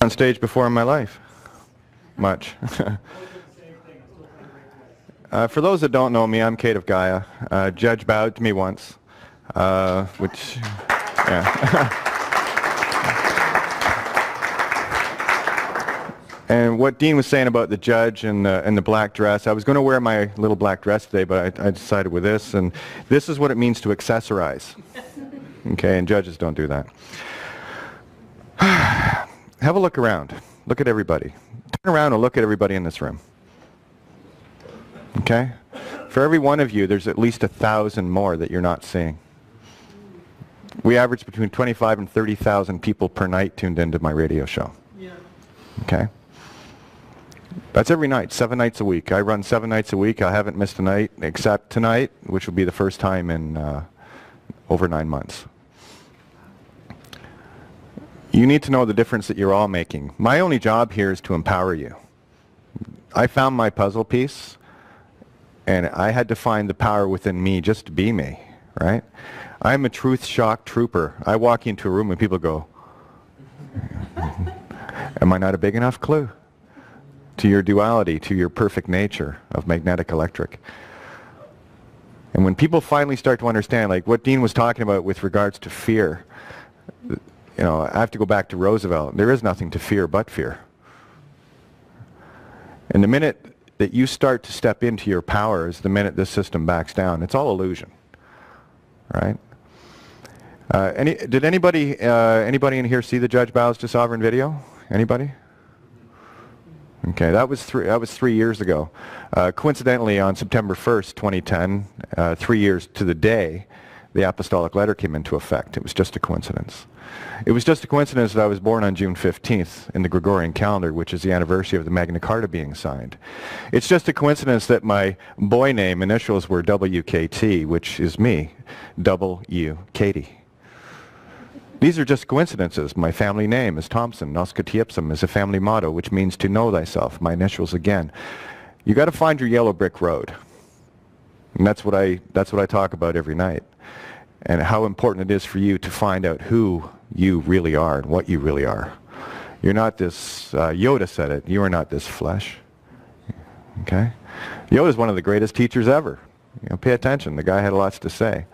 On stage before in my life. Much. For those that don't know me, I'm Kate of Gaia. Judge bowed to me once, which, yeah. And what Dean was saying about the judge and the black dress, I was going to wear my little black dress today, but I decided with this, and this is what it means to accessorize. Okay, and judges don't do that. Have a look around. Look at everybody. Turn around and look at everybody in this room. Okay? For every one of you, there's at least 1,000 more that you're not seeing. We average between 25 and 30,000 people per night tuned into my radio show. Yeah. Okay? That's every night, 7 nights a week. I run 7 nights a week. I haven't missed a night except tonight, which will be the first time in over 9 months. You need to know the difference that you're all making. My only job here is to empower you. I found my puzzle piece, and I had to find the power within me just to be me, right? I'm a truth shock trooper. I walk into a room and people go, am I not a big enough clue to your duality, to your perfect nature of magnetic electric? And when people finally start to understand, like what Dean was talking about with regards to fear, you know, I have to go back to Roosevelt. There is nothing to fear but fear. And the minute that you start to step into your power is the minute this system backs down. It's all illusion, right? Did anybody in here see the Judge Bows to Sovereign video? Anybody? Okay, that was 3 years ago. Coincidentally, on September 1st, 2010, 3 years to the day, the apostolic letter came into effect. It was just a coincidence. It was just a coincidence that I was born on June 15th in the Gregorian calendar, which is the anniversary of the Magna Carta being signed. It's just a coincidence that my boy name initials were WKT, which is me, W. Katie. These are just coincidences. My family name is Thompson. Noska Tiepsum is a family motto, which means to know thyself. My initials again. You got to find your yellow brick road. And that's what I talk about every night. And how important it is for you to find out who you really are and what you really are. You're not this, Yoda said it, you are not this flesh. Okay? Yoda is one of the greatest teachers ever. You know, pay attention. The guy had lots to say.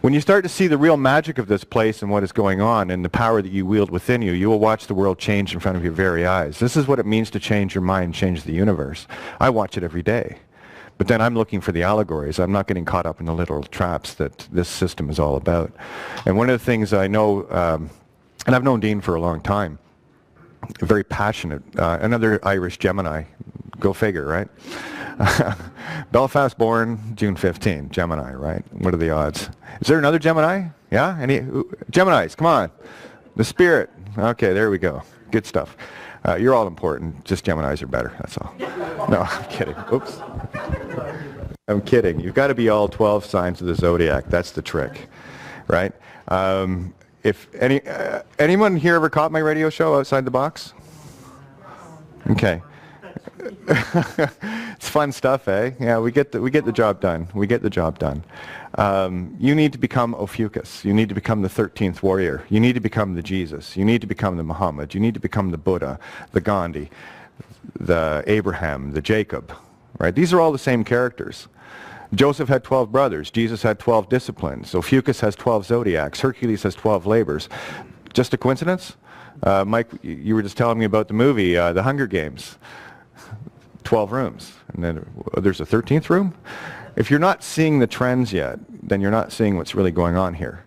When you start to see the real magic of this place and what is going on and the power that you wield within you, you will watch the world change in front of your very eyes. This is what it means to change your mind, change the universe. I watch it every day. But then I'm looking for the allegories. I'm not getting caught up in the literal traps that this system is all about. And one of the things I know, and I've known Dean for a long time, very passionate, another Irish Gemini, go figure, right? Belfast born, June 15, Gemini, right? What are the odds? Is there another Gemini? Yeah? Any Geminis, come on. The spirit. Okay, there we go. Good stuff. You're all important. Just Geminis are better, that's all. No, I'm kidding. Oops. I'm kidding. You've got to be all 12 signs of the zodiac. That's the trick, right? If anyone here ever caught my radio show Outside the Box? Okay. It's fun stuff, eh? Yeah, we get the job done. We get the job done. You need to become Ophiuchus. You need to become the 13th warrior. You need to become the Jesus. You need to become the Muhammad. You need to become the Buddha, the Gandhi, the Abraham, the Jacob, right? These are all the same characters. Joseph had 12 brothers. Jesus had 12 disciplines. Ophiuchus has 12 zodiacs. Hercules has 12 labors. Just a coincidence? Mike, you were just telling me about the movie, The Hunger Games. 12 rooms. And then there's a 13th room? If you're not seeing the trends yet, then you're not seeing what's really going on here.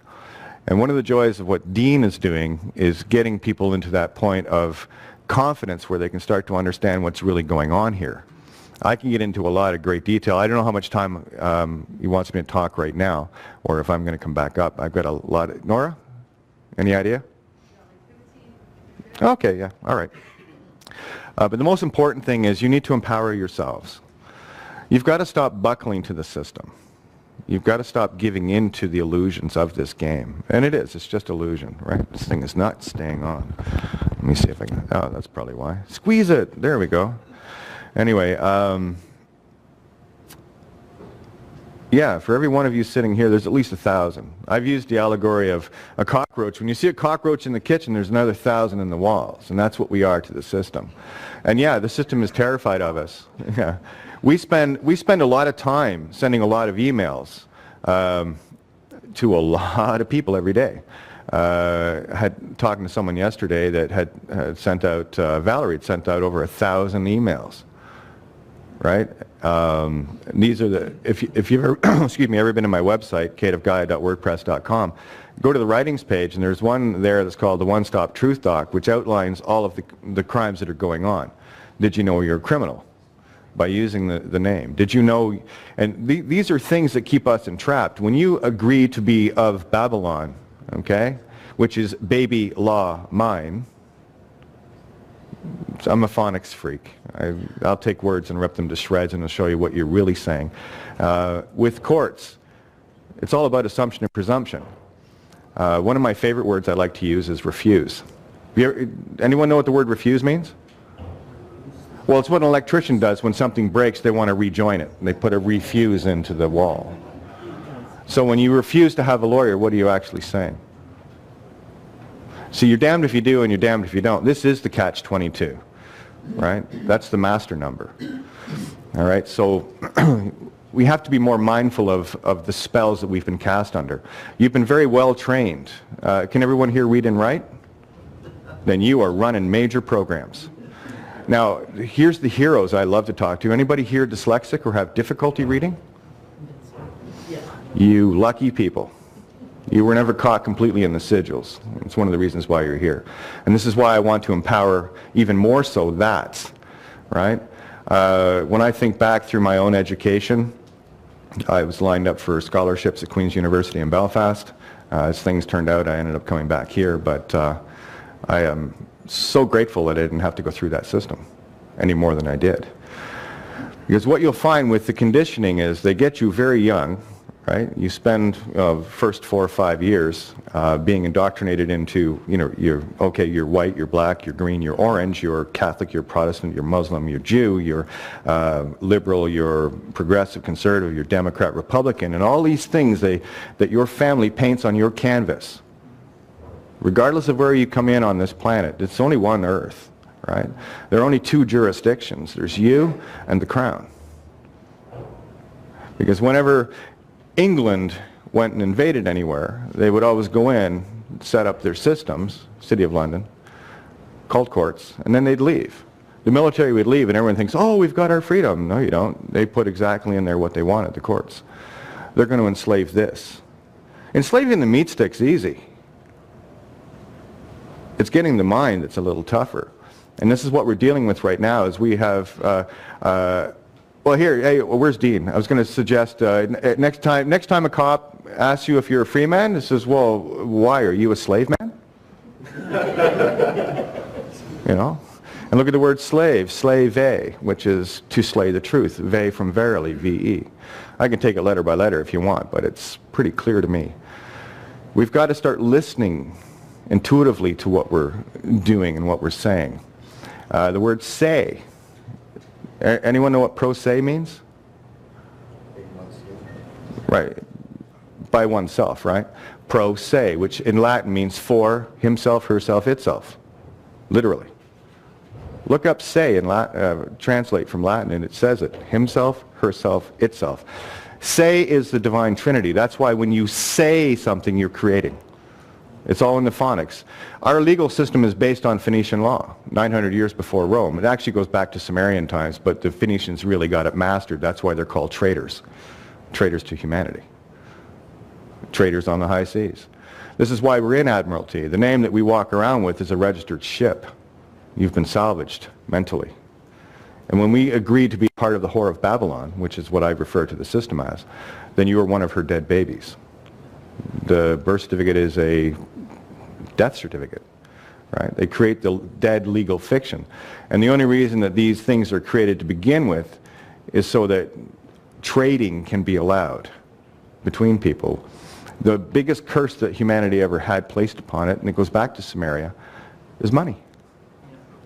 And one of the joys of what Dean is doing is getting people into that point of confidence where they can start to understand what's really going on here. I can get into a lot of great detail. I don't know how much time he wants me to talk right now, or if I'm going to come back up. I've got a lot of... Nora? Any idea? Okay, yeah, all right. But the most important thing is you need to empower yourselves. You've got to stop buckling to the system. You've got to stop giving in to the illusions of this game. And it's just illusion, right? This thing is not staying on. Let me see if I can... Oh, that's probably why. Squeeze it! There we go. Anyway, Yeah, for every one of you sitting here, there's at least 1,000. I've used the allegory of a cockroach. When you see a cockroach in the kitchen, there's another 1,000 in the walls, and that's what we are to the system. And yeah, the system is terrified of us. Yeah. We spend a lot of time sending a lot of emails to a lot of people every day. Had talking to someone yesterday that had sent out, Valerie had sent out over 1,000 emails. Right? These are the, if you've ever, excuse me, ever been to my website, cateofgaia.wordpress.com, go to the writings page, and there's one there that's called the One Stop Truth Doc, which outlines all of the crimes that are going on. Did you know you're a criminal? By using the name. Did you know, and these are things that keep us entrapped. When you agree to be of Babylon, okay, which is baby law mine, I'm a phonics freak. I'll take words and rip them to shreds and I'll show you what you're really saying. With courts, it's all about assumption and presumption. One of my favorite words I like to use is refuse. Anyone know what the word refuse means? Well, it's what an electrician does when something breaks, they want to rejoin it. They put a refuse into the wall. So when you refuse to have a lawyer, what are you actually saying? So you're damned if you do and you're damned if you don't. This is the catch-22, right? That's the master number. All right, so we have to be more mindful of the spells that we've been cast under. You've been very well trained. Can everyone here read and write? Then you are running major programs. Now, here's the heroes I love to talk to. Anybody here dyslexic or have difficulty reading? You lucky people. You were never caught completely in the sigils. It's one of the reasons why you're here. And this is why I want to empower even more so that, right? When I think back through my own education, I was lined up for scholarships at Queen's University in Belfast. As things turned out, I ended up coming back here, but I am so grateful that I didn't have to go through that system any more than I did. Because what you'll find with the conditioning is they get you very young, right? You spend first 4 or 5 years being indoctrinated into, you know, you're white, you're black, you're green, you're orange, you're Catholic, you're Protestant, you're Muslim, you're Jew, you're liberal, you're progressive, conservative, you're Democrat, Republican, and all these things that your family paints on your canvas. Regardless of where you come in on this planet, it's only one Earth, right? There are only 2 jurisdictions. There's you and the Crown. Because whenever England went and invaded anywhere, they would always go in, set up their systems, City of London, called courts, and then they'd leave. The military would leave and everyone thinks, oh, we've got our freedom. No, you don't. They put exactly in there what they wanted, the courts. They're going to enslave this. Enslaving the meat stick's easy. It's getting the mind that's a little tougher. And this is what we're dealing with right now is we have, well here, hey, where's Dean? I was going to suggest next time a cop asks you if you're a free man, it says, well, why? Are you a slave man? You know? And look at the word slave, slave-a, which is to slay the truth. Ve from verily, V-E. I can take it letter by letter if you want, but it's pretty clear to me. We've got to start listening intuitively to what we're doing and what we're saying. The word say. Anyone know what pro se means? Right. By oneself, right? Pro se, which in Latin means for himself, herself, itself. Literally. Look up se and translate from Latin and it says it. Himself, herself, itself. Say is the divine trinity. That's why when you say something, you're creating. It's all in the phonics. Our legal system is based on Phoenician law, 900 years before Rome. It actually goes back to Sumerian times, but the Phoenicians really got it mastered. That's why they're called traitors. Traitors to humanity. Traitors on the high seas. This is why we're in Admiralty. The name that we walk around with is a registered ship. You've been salvaged mentally. And when we agree to be part of the whore of Babylon, which is what I refer to the system as, then you are one of her dead babies. The birth certificate is a death certificate, right? They create the dead legal fiction. And the only reason that these things are created to begin with is so that trading can be allowed between people. The biggest curse that humanity ever had placed upon it, and it goes back to Sumeria, is money.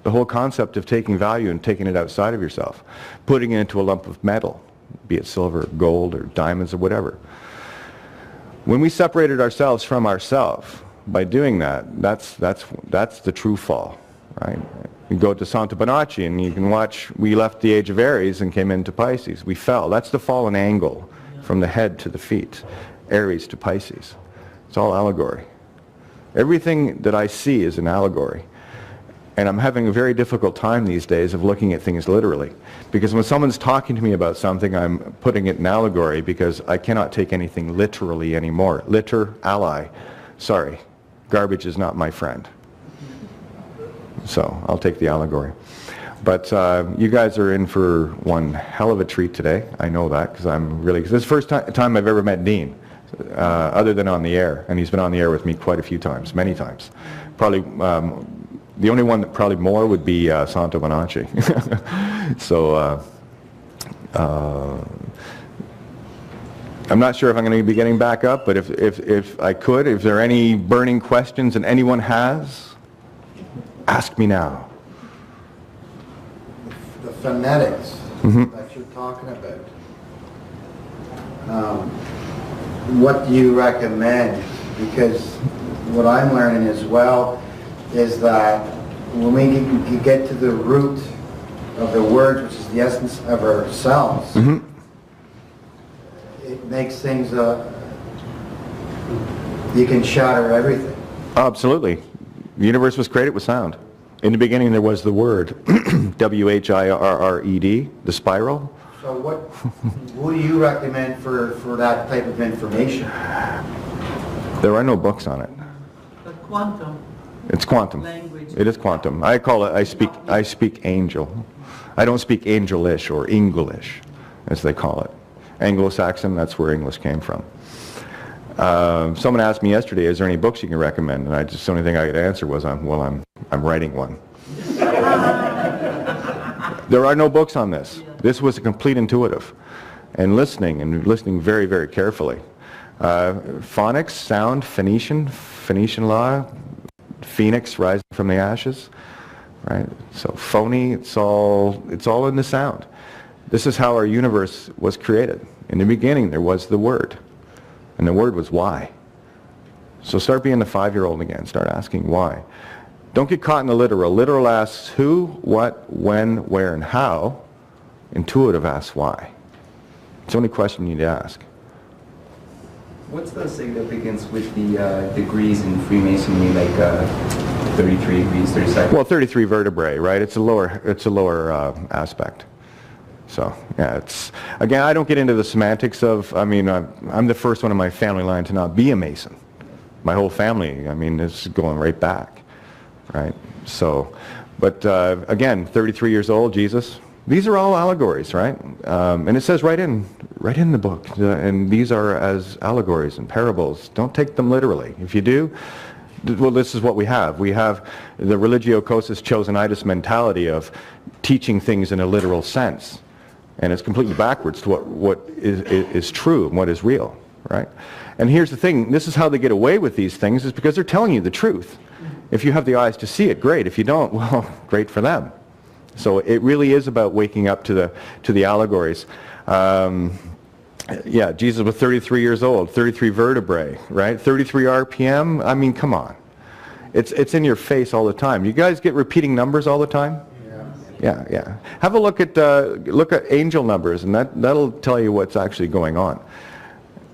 The whole concept of taking value and taking it outside of yourself, putting it into a lump of metal, be it silver, or gold, or diamonds, or whatever. When we separated ourselves from ourselves, by doing that, that's the true fall, right? You go to Santa Bonacci and you can watch, we left the age of Aries and came into Pisces. We fell. That's the fallen angle from the head to the feet, Aries to Pisces. It's all allegory. Everything that I see is an allegory. And I'm having a very difficult time these days of looking at things literally. Because when someone's talking to me about something, I'm putting it in allegory because I cannot take anything literally anymore. Liter, ally. Sorry. Garbage is not my friend. So I'll take the allegory. But you guys are in for one hell of a treat today. I know that because I'm really, this is the first time I've ever met Dean, other than on the air. And he's been on the air with me quite a few times, many times. Probably, the only one that probably more would be Santa Bonacci. So I'm not sure if I'm going to be getting back up, but if I could, if there are any burning questions and anyone has, ask me now. The phonetics that you're talking about, what do you recommend? Because what I'm learning as well is that when we get to the root of the word, which is the essence of ourselves, it makes things, you can shatter everything. Absolutely. The universe was created with sound. In the beginning there was the word, W-H-I-R-R-E-D, the spiral. So what do you recommend for that type of information? There are no books on it. But quantum. It's quantum. Language. It is quantum. I call it, I speak angel. I don't speak angelish or English, as they call it. Anglo-Saxon, that's where English came from. Someone asked me yesterday, is there any books you can recommend? And the only thing I could answer was, I'm writing one. There are no books on this. This was a complete intuitive. And listening very, very carefully. Phonics, sound, Phoenician law, phoenix rising from the ashes, right? So phony, it's all in the sound. This is how our universe was created. In the beginning, there was the Word. And the word was why. So start being the 5-year-old again. Start asking why. Don't get caught in the literal. Literal asks who, what, when, where, and how. Intuitive asks why. It's the only question you need to ask. What's the significance with the degrees in Freemasonry, like 33 degrees, 32nd? Well, 33 vertebrae, right? It's a lower aspect. So, yeah, again, I don't get into the semantics of, I'm the first one in my family line to not be a Mason. My whole family, it's going right back, right? So, but again, 33 years old, Jesus, these are all allegories, right? And it says right in the book, and these are as allegories and parables. Don't take them literally. If you do, well, this is what we have. We have the religio cosis chosenitis mentality of teaching things in a literal sense. And it's completely backwards to what is true and what is real, right? And here's the thing, this is how they get away with these things, is because they're telling you the truth. If you have the eyes to see it, great. If you don't, well, great for them. So it really is about waking up to the allegories. Yeah, Jesus was 33 years old, 33 vertebrae, right? 33 RPM, come on. It's in your face all the time. You guys get repeating numbers all the time? Yeah. Have a look at angel numbers, and that'll tell you what's actually going on.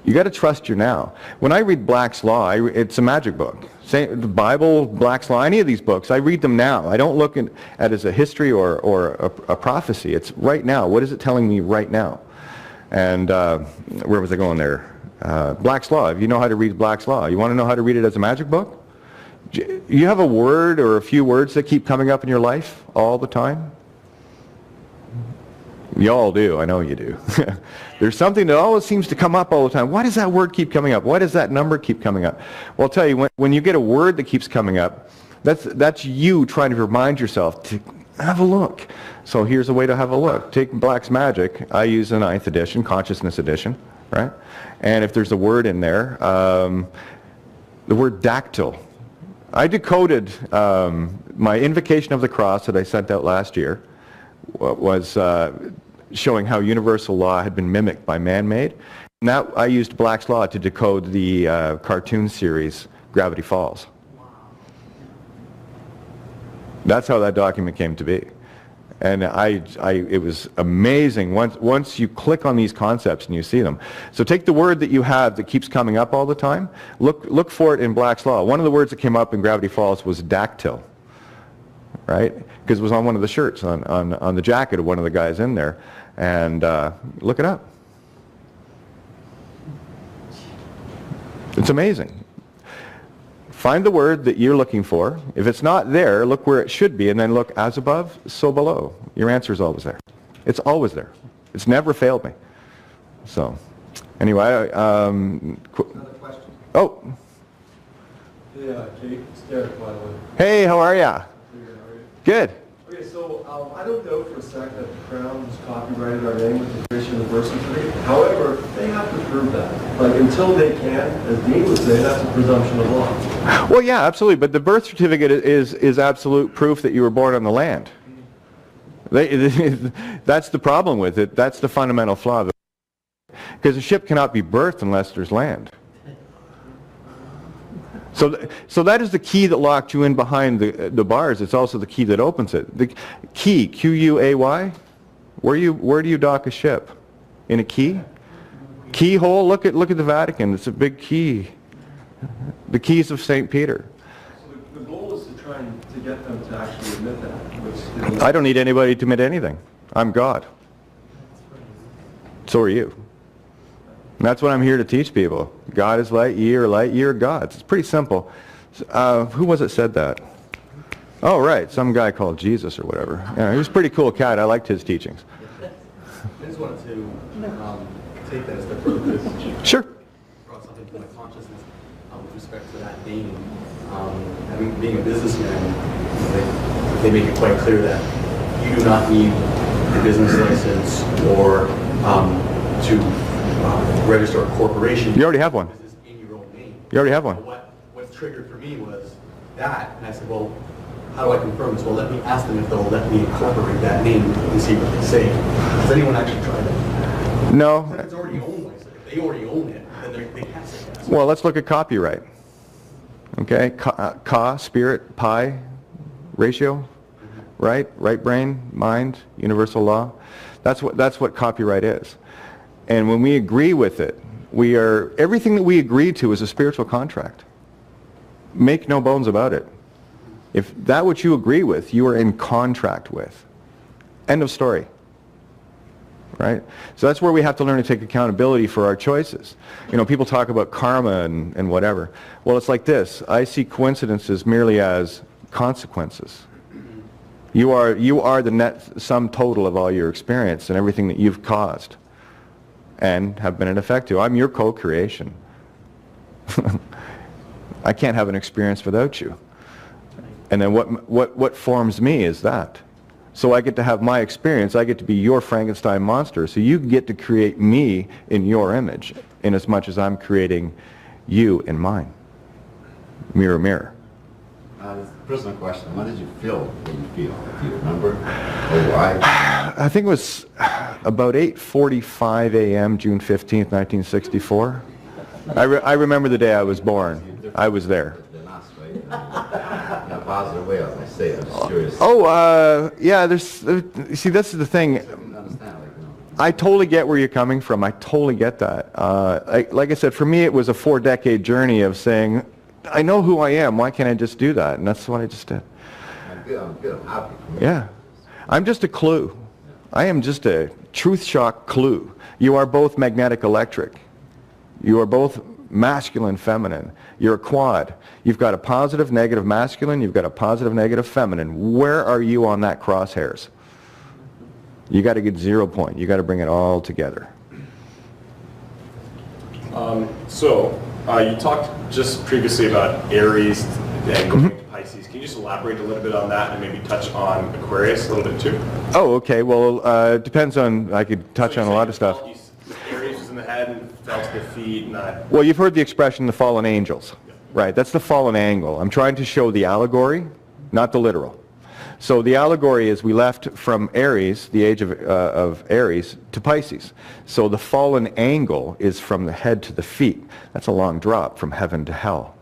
You got to trust your now. When I read Black's Law, it's a magic book. Say the Bible, Black's Law, any of these books, I read them now. I don't look at it as a history or a prophecy. It's right now. What is it telling me right now? And where was I going there? Black's Law. If you know how to read Black's Law, you want to know how to read it as a magic book? You have a word or a few words that keep coming up in your life all the time? You all do. I know you do. There's something that always seems to come up all the time. Why does that word keep coming up? Why does that number keep coming up? Well, I'll tell you, when you get a word that keeps coming up, that's you trying to remind yourself to have a look. So here's a way to have a look. Take Black's Magic. I use the 9th edition, Consciousness edition, right? And if there's a word in there, the word dactyl. I decoded my Invocation of the Cross that I sent out last year was showing how universal law had been mimicked by man-made. And that, I used Black's Law to decode the cartoon series Gravity Falls. That's how that document came to be. And it was amazing once you click on these concepts and you see them. So take the word that you have that keeps coming up all the time, look for it in Black's Law. One of the words that came up in Gravity Falls was dactyl, right? Because it was on one of the shirts, on the jacket of one of the guys in there. And look it up. It's amazing. Find the word that you're looking for. If it's not there, look where it should be, and then look as above, so below. Your answer is always there. It's always there. It's never failed me. So, anyway, Another question. oh, Yeah, Jake, it's Derek, by the way. hey, how are ya? Good, how are you? Good. Okay, so I don't doubt for a sec that the Crown has copyrighted our name with the creation of the birth certificate. However, they have to prove that. Like, until they can, as Dean would say, that's a presumption of law. Well, yeah, absolutely. But the birth certificate is absolute proof that you were born on the land. That's the problem with it. That's the fundamental flaw of it. Because a ship cannot be birthed unless there's land. So that is the key that locked you in behind the bars. It's also the key that opens it. The key, Q-U-A-Y. Where do you dock a ship? In a key? Keyhole. Look at the Vatican. It's a big key. The keys of St. Peter. So the goal is to try and to get them to actually admit that, which is... I don't need anybody to admit anything. I'm God. So are you. And that's what I'm here to teach people. God is light, ye are gods. It's pretty simple. Who was it said that? Oh, right, some guy called Jesus or whatever. Yeah, he was a pretty cool cat. I liked his teachings. I just wanted to take that a step further. Because Sure. brought something to my consciousness with respect to that name. Being a businessman, they make it quite clear that you do not need a business license or to register a corporation. You already have one. Business in your own name. You already have one. What triggered for me was that, and I said, well, how do I confirm this? Well, let me ask them if they'll let me incorporate that name and see what they say. Has anyone actually tried that? No. If it's already owned, like, if they already own it, then they can't say that. Well, let's look at copyright. Okay, ka, spirit, pi, ratio, right? Right brain, mind, universal law. That's what copyright is. And when we agree with it, everything that we agree to is a spiritual contract. Make no bones about it. If that what you agree with, you are in contract with. End of story. Right? So that's where we have to learn to take accountability for our choices. You know, people talk about karma and whatever. Well, it's like this. I see coincidences merely as consequences. You are the net sum total of all your experience and everything that you've caused and have been an effect to. I'm your co-creation. I can't have an experience without you. And then what forms me is that. So I get to have my experience. I get to be your Frankenstein monster. So you get to create me in your image, in as much as I'm creating you in mine. Mirror, mirror. Personal question. What did you feel when you feel? Do you remember? Or why? I think it was about 8:45 a.m., June 15th, 1964. I remember the day I was born. I was there. Than us, right? In a positive way, as I say. I'm just curious. Yeah, see, this is the thing. I didn't understand, I totally get where you're coming from. I totally get that. Like I said, for me, it was a 4-decade journey of saying, I know who I am. Why can't I just do that? And that's what I just did. I'm good. I'm happy. Yeah. I'm just a clue. I am just a truth shock clue. You are both magnetic electric. You are both masculine, feminine. You're a quad. You've got a positive, negative masculine. You've got a positive, negative feminine. Where are you on that crosshairs? You got to get 0 point. You got to bring it all together. You talked just previously about Aries and going to Pisces. Can you just elaborate a little bit on that and maybe touch on Aquarius a little bit too? Oh, okay. Well, it depends on, I could touch on a lot of stuff. Aries was in the head and fell to the feet. Well, you've heard the expression, the fallen angels. Right, that's the fallen angle. I'm trying to show the allegory, not the literal. So the allegory is we left from Aries, the age of Aries, to Pisces. So the fallen angle is from the head to the feet. That's a long drop from heaven to hell,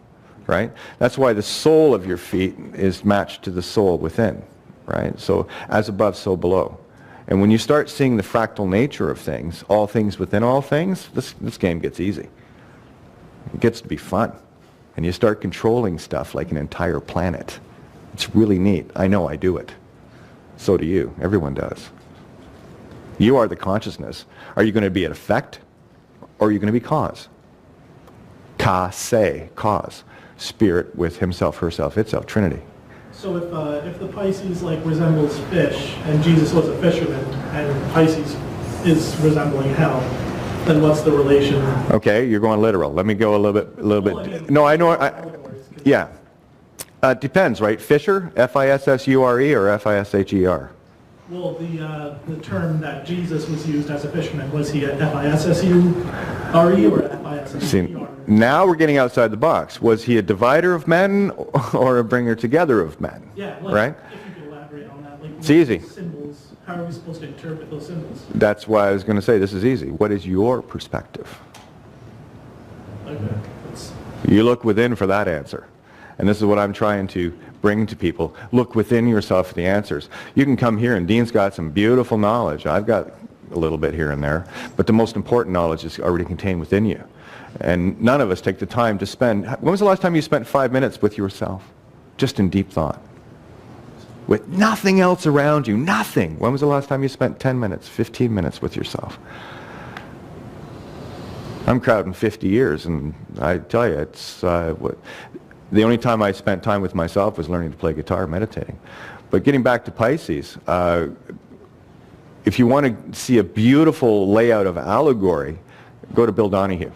right? That's why the sole of your feet is matched to the soul within, right? So as above, so below. And when you start seeing the fractal nature of things, all things within all things, this game gets easy. It gets to be fun. And you start controlling stuff like an entire planet. It's really neat. I know I do it. So do you. Everyone does. You are the consciousness. Are you going to be an effect, or are you going to be cause? Ka-se, cause. Spirit with himself, herself, itself, Trinity. So if the Pisces like resembles fish, and Jesus was a fisherman, and Pisces is resembling hell, then what's the relation? Okay, you're going literal. Let me go a little bit. No, I know. Yeah. Depends, right? Fisher, F-I-S-S-U-R-E or F-I-S-H-E-R? Well, the term that Jesus was used as a fisherman, was he a F-I-S-S-U-R-E or F-I-S-S-U-R-E? Now we're getting outside the box. Was he a divider of men or a bringer together of men? Yeah, right? If you could elaborate on that. Like, it's easy. Symbols, how are we supposed to interpret those symbols? That's why I was going to say this is easy. What is your perspective? Okay. You look within for that answer. And this is what I'm trying to bring to people. Look within yourself for the answers. You can come here, and Dean's got some beautiful knowledge. I've got a little bit here and there. But the most important knowledge is already contained within you. And none of us take the time to spend... When was the last time you spent 5 minutes with yourself? Just in deep thought. With nothing else around you. Nothing. When was the last time you spent 10 minutes, 15 minutes with yourself? I'm crowding 50 years, and I tell you, it's... The only time I spent time with myself was learning to play guitar, meditating. But getting back to Pisces, if you want to see a beautiful layout of allegory, go to Bill Donahue,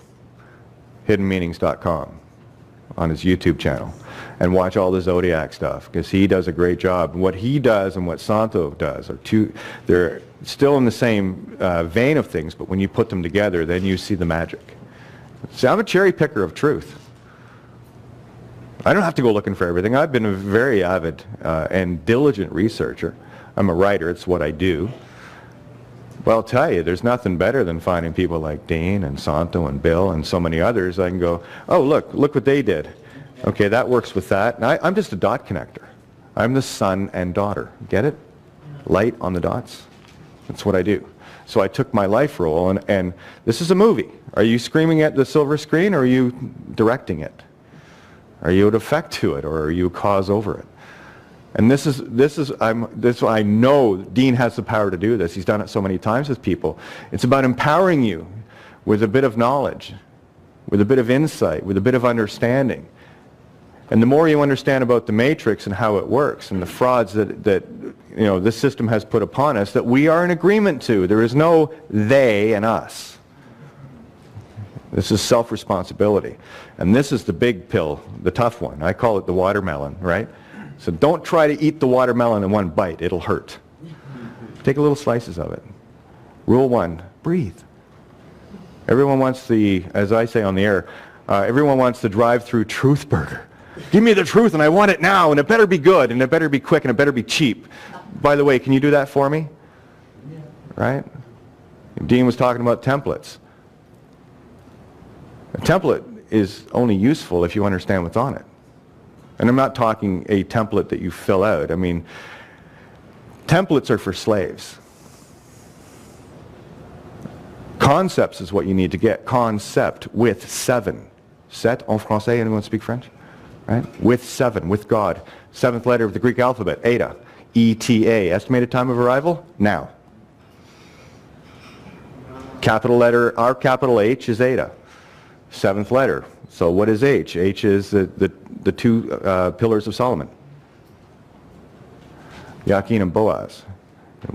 hiddenmeanings.com, on his YouTube channel, and watch all the zodiac stuff, because he does a great job. And what he does and what Santo does are they're still in the same vein of things, but when you put them together, then you see the magic. See, I'm a cherry picker of truth. I don't have to go looking for everything. I've been a very avid and diligent researcher. I'm a writer. It's what I do. Well, I'll tell you, there's nothing better than finding people like Dean and Santo and Bill and so many others. I can go, oh, look what they did. Okay, that works with that. And I'm just a dot connector. I'm the son and daughter. Get it? Light on the dots. That's what I do. So I took my life role, and this is a movie. Are you screaming at the silver screen, or are you directing it? Are you an effect to it, or are you a cause over it? And I know Dean has the power to do this. He's done it so many times with people. It's about empowering you with a bit of knowledge, with a bit of insight, with a bit of understanding. And the more you understand about the matrix and how it works and the frauds that this system has put upon us, that we are in agreement to. There is no they and us. This is self-responsibility. And this is the big pill, the tough one. I call it the watermelon, right? So don't try to eat the watermelon in one bite. It'll hurt. Take a little slices of it. Rule 1, breathe. Everyone wants as I say on the air, everyone wants the drive-through truth burger. Give me the truth, and I want it now, and it better be good, and it better be quick, and it better be cheap. By the way, can you do that for me? Yeah. Right? Dean was talking about templates. A template is only useful if you understand what's on it. And I'm not talking a template that you fill out. I mean, templates are for slaves. Concepts is what you need to get. Concept with 7. Set en français. Anyone speak French? Right? With 7, with God. 7th letter of the Greek alphabet, eta. E-T-A. Estimated time of arrival? Now. Capital letter, our capital H is eta. 7th letter. So what is H? H is the 2 pillars of Solomon. Yakin and Boaz.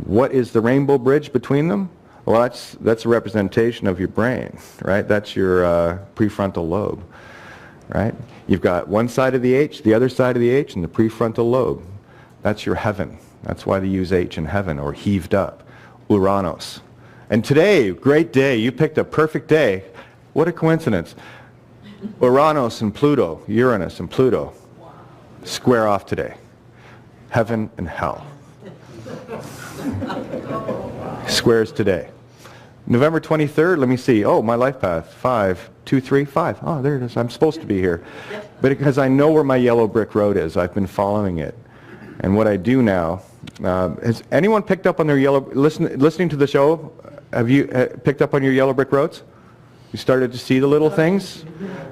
What is the rainbow bridge between them? Well, that's a representation of your brain, right? That's your prefrontal lobe, right? You've got one side of the H, the other side of the H, and the prefrontal lobe. That's your heaven. That's why they use H in heaven, or heaved up. Uranos. And today, great day. You picked a perfect day. What a coincidence. Uranus and Pluto, Uranus and Pluto, square off today. heaven and hell. Squares today. November 23rd, let me see. Oh, my life path, 5, 2, 3, 5. Oh, there it is. I'm supposed to be here. But because I know where my yellow brick road is, I've been following it. And what I do now, has anyone picked up on their listening to the show, have you picked up on your yellow brick roads? You started to see the little things?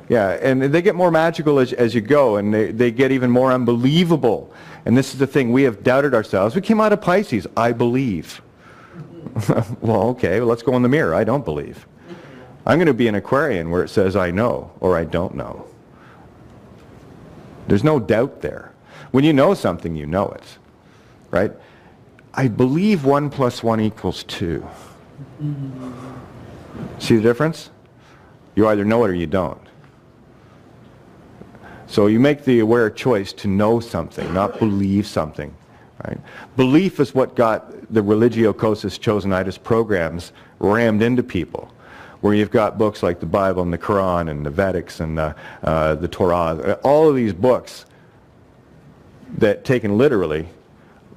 Yeah, and they get more magical as you go, and they get even more unbelievable. And this is the thing, we have doubted ourselves. We came out of Pisces, I believe. Well, okay, well, let's go in the mirror. I don't believe. I'm going to be an Aquarian where it says I know or I don't know. There's no doubt there. When you know something, you know it, right? I believe 1 + 1 = 2. See the difference? You either know it or you don't. So you make the aware choice to know something, not believe something. Right? Belief is what got the religio-cosis chosenitis programs rammed into people, where you've got books like the Bible and the Quran and the Vedics and the Torah, all of these books that, taken literally,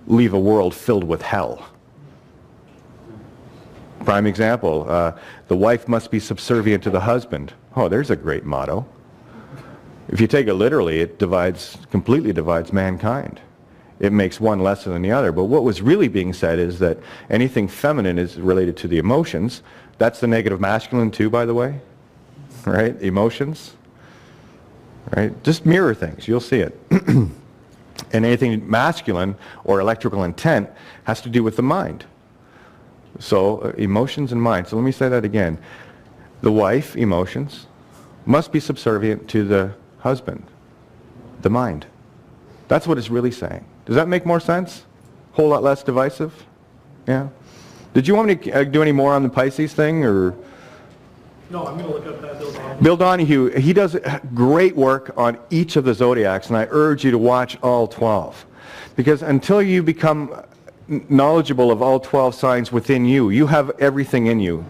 leave a world filled with hell. Prime example, the wife must be subservient to the husband. Oh, there's a great motto. If you take it literally, it completely divides mankind. It makes one lesser than the other. But what was really being said is that anything feminine is related to the emotions. That's the negative masculine too, by the way. Right? Emotions. Right? Just mirror things. You'll see it. And anything masculine or electrical intent has to do with the mind. So emotions and mind. So let me say that again. The wife, emotions, must be subservient to the husband, the mind. That's what it's really saying. Does that make more sense? Whole lot less divisive? Yeah? Did you want me to do any more on the Pisces thing, or? No, I'm going to look up that Bill Donahue. Bill Donahue, he does great work on each of the zodiacs, and I urge you to watch all 12. Because until you become knowledgeable of all 12 signs within you, you have everything in you.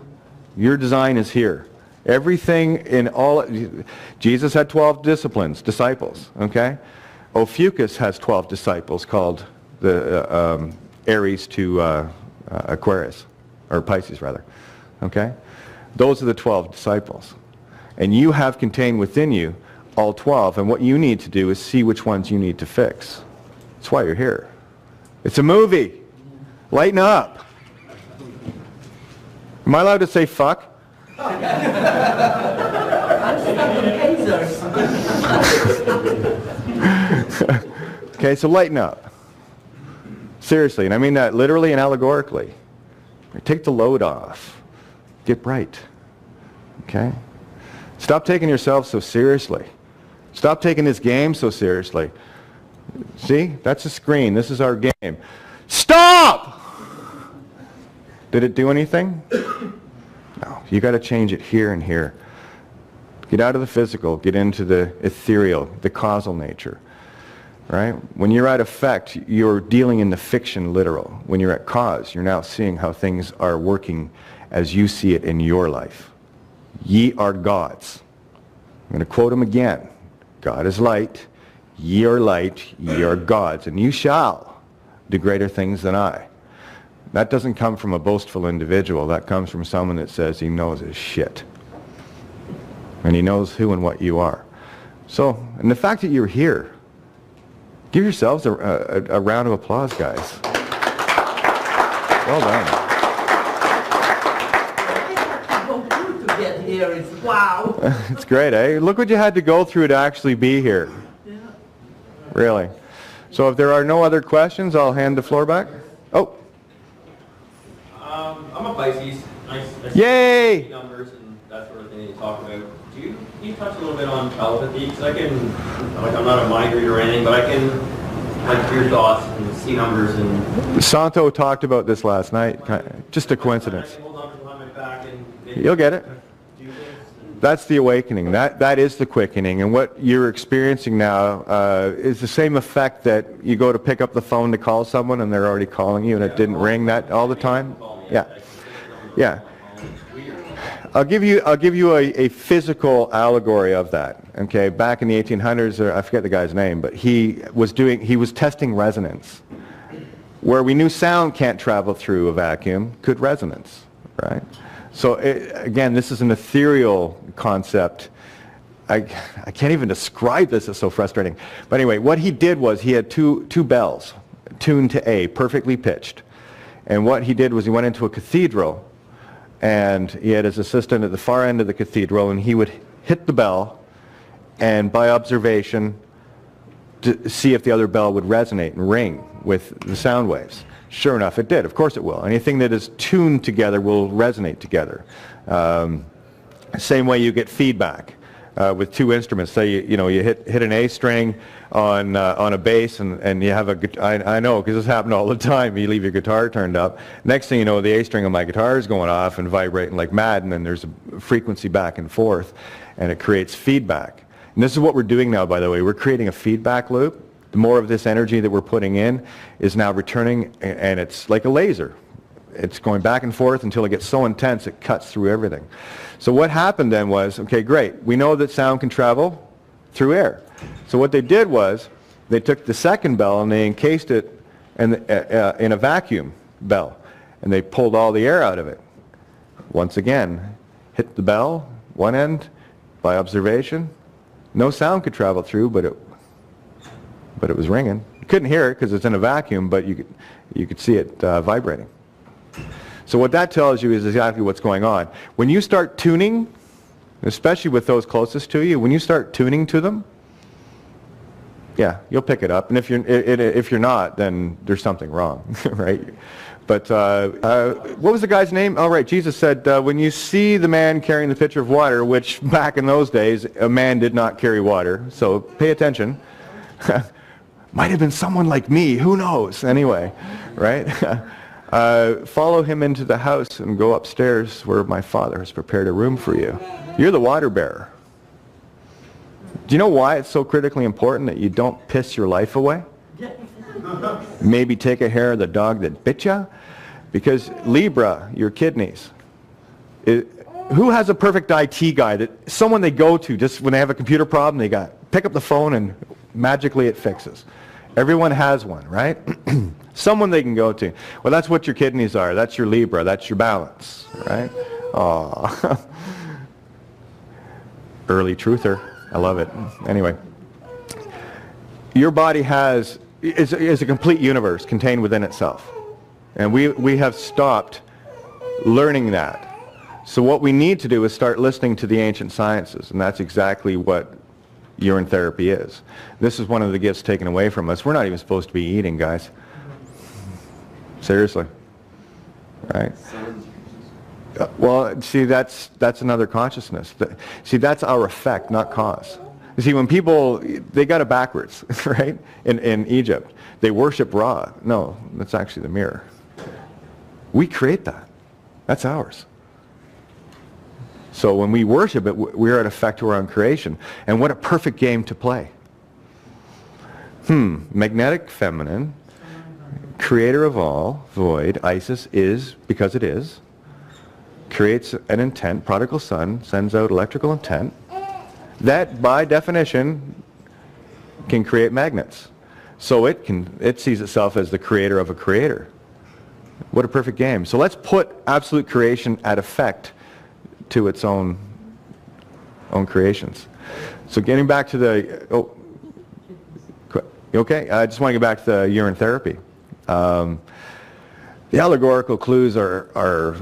Your design is here. Everything in all, Jesus had 12 disciples, okay? Ophiuchus has 12 disciples called the Aries to Aquarius, or Pisces rather, okay? Those are the 12 disciples. And you have contained within you all 12, and what you need to do is see which ones you need to fix. That's why you're here. It's a movie. Lighten up. Am I allowed to say fuck? I'm stuck in tasers. Okay, so lighten up. Seriously, and I mean that literally and allegorically. Take the load off. Get bright. Okay? Stop taking yourself so seriously. Stop taking this game so seriously. See? That's a screen. This is our game. Stop! Did it do anything? No. You got to change it here and here. Get out of the physical. Get into the ethereal, the causal nature. Right? When you're at effect, you're dealing in the fiction literal. When you're at cause, you're now seeing how things are working as you see it in your life. Ye are gods. I'm going to quote him again. God is light. Ye are light. Ye are gods. And you shall do greater things than I. That doesn't come from a boastful individual. That comes from someone that says he knows his shit. And he knows who and what you are. So, and the fact that you're here, give yourselves a round of applause, guys. Well done. To get here is wow. It's great, eh? Look what you had to go through to actually be here. Yeah. Really. So if there are no other questions, I'll hand the floor back. Oh. I'm a Pisces. I Yay! see numbers and that sort of thing that you talk about. Can you touch a little bit on telepathy? Because I can, like, I'm not a mind reader or anything, but I can, like, hear thoughts and see numbers and... Santo talked about this last night. Just a coincidence. I can hold numbers behind my back and maybe You'll get it. do things. That's the awakening. That is the quickening. And what you're experiencing now is the same effect that you go to pick up the phone to call someone and they're already calling you and it didn't ring that all the time. Yeah. Yeah. I'll give you a physical allegory of that. Okay, back in the 1800s, I forget the guy's name, but he was testing resonance. Where we knew sound can't travel through a vacuum, could resonance, right? So again, this is an ethereal concept. I can't even describe this, it's so frustrating. But anyway, what he did was he had two bells tuned to A, perfectly pitched. And what he did was he went into a cathedral, and he had his assistant at the far end of the cathedral, and he would hit the bell, and by observation, to see if the other bell would resonate and ring with the sound waves. Sure enough, it did. Of course it will. Anything that is tuned together will resonate together. Same way you get feedback with two instruments. Say you hit an A string on a bass, and you have I know because this happened all the time. You leave your guitar turned up. Next thing you know, the A string on my guitar is going off and vibrating like mad, and then there's a frequency back and forth, and it creates feedback. And this is what we're doing now, by the way. We're creating a feedback loop. The more of this energy that we're putting in is now returning, and it's like a laser. It's going back and forth until it gets so intense it cuts through everything. So what happened then was, okay, great. We know that sound can travel through air. So what they did was they took the second bell and they encased it in a vacuum bell, and they pulled all the air out of it. Once again, hit the bell, one end, by observation. No sound could travel through, but it was ringing. You couldn't hear it because it's in a vacuum, but you could see it vibrating. So what that tells you is exactly what's going on. When you start tuning, especially with those closest to you, when you start tuning to them, yeah, you'll pick it up. And if you're not, then there's something wrong, right? But what was the guy's name? Oh, right, Jesus said, when you see the man carrying the pitcher of water, which back in those days, a man did not carry water, so pay attention. Might have been someone like me, who knows? Anyway, right? Follow him into the house and go upstairs where my Father has prepared a room for you. You're the water bearer. Do you know why it's so critically important that you don't piss your life away? Maybe take a hair of the dog that bit you? Because Libra, your kidneys. Who has a perfect IT guy? Someone they go to just when they have a computer problem, they pick up the phone and magically it fixes. Everyone has one, right? Someone they can go to. Well, that's what your kidneys are. That's your Libra. That's your balance, right? Aww. Early truther. I love it. Anyway, your body is a complete universe contained within itself. And we have stopped learning that. So what we need to do is start listening to the ancient sciences, and that's exactly what urine therapy is. This is one of the gifts taken away from us. We're not even supposed to be eating, guys. Seriously. Right? Well, see, that's another consciousness. See, that's our effect, not cause. You see, when people, they got it backwards, right? In Egypt, they worship Ra. No, that's actually the mirror. We create that. That's ours. So when we worship it, we're an effect to our own creation. And what a perfect game to play. Magnetic feminine, creator of all, void, Isis is, because it is, creates an intent, prodigal son, sends out electrical intent, that by definition can create magnets. So it sees itself as the creator of a creator. What a perfect game. So let's put absolute creation at effect to its own creations. So getting back to the, okay, I just want to get back to the urine therapy. The allegorical clues are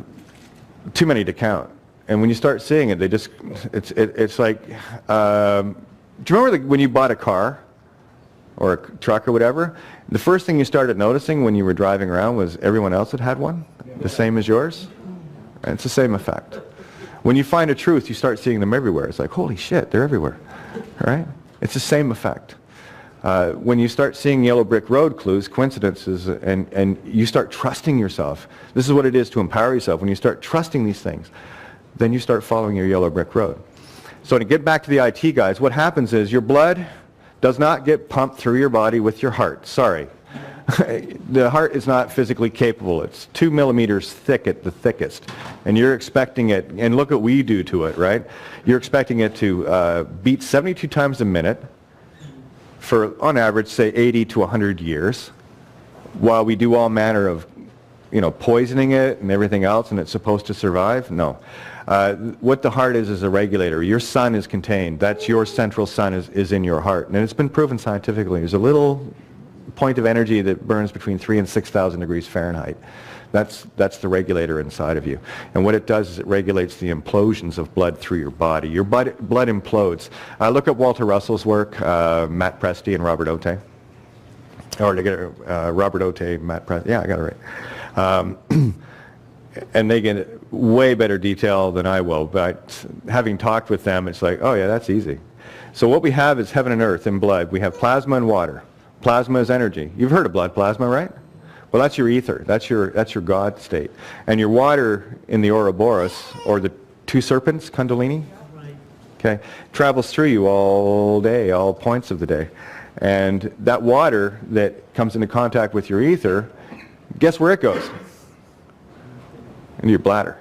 too many to count. And when you start seeing it, it's like, do you remember when you bought a car or a truck or whatever? The first thing you started noticing when you were driving around was everyone else had one, the same as yours? And it's the same effect. When you find a truth, you start seeing them everywhere. It's like, holy shit, they're everywhere, right? It's the same effect. When you start seeing yellow brick road clues, coincidences, and you start trusting yourself, this is what it is to empower yourself. When you start trusting these things, then you start following your yellow brick road. So to get back to the IT guys, what happens is your blood does not get pumped through your body with your heart. Sorry. The heart is not physically capable. It's 2 millimeters thick at the thickest. And you're expecting it, and look what we do to it, right? You're expecting it to beat 72 times a minute for, on average, say 80 to 100 years, while we do all manner of, poisoning it and everything else, and it's supposed to survive? No. What the heart is a regulator. Your sun is contained. That's your central sun is in your heart. And it's been proven scientifically. There's a little point of energy that burns between 3,000 and 6,000 degrees Fahrenheit. That's the regulator inside of you. And what it does is it regulates the implosions of blood through your body. Your blood implodes. Look at Walter Russell's work, Matt Presti and Robert Otte. Or to get Robert Otte, Matt Presti. Yeah, I got it right. And they get way better detail than I will, but having talked with them, it's like, oh yeah, that's easy. So what we have is heaven and earth in blood. We have plasma and water. Plasma is energy. You've heard of blood plasma, right? Well, that's your ether. That's your God state. And your water in the Ouroboros, or the two serpents, Kundalini, okay, travels through you all day, all points of the day. And that water that comes into contact with your ether, guess where it goes? Into your bladder.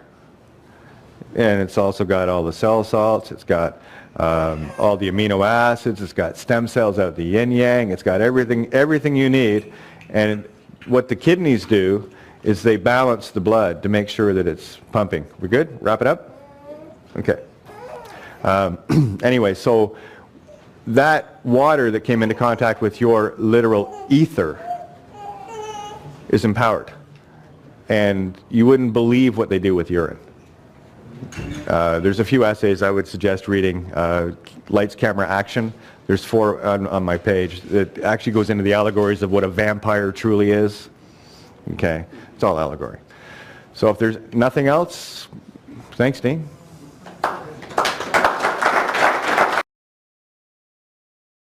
And it's also got all the cell salts, it's got all the amino acids, it's got stem cells out the yin yang, it's got everything you need. And what the kidneys do is they balance the blood to make sure that it's pumping. We good? Wrap it up? Okay. Anyway, so that water that came into contact with your literal ether is empowered. And you wouldn't believe what they do with urine. There's a few essays I would suggest reading. Lights, Camera, Action. There's 4 on my page that actually goes into the allegories of what a vampire truly is. Okay, it's all allegory. So if there's nothing else, thanks, Dean.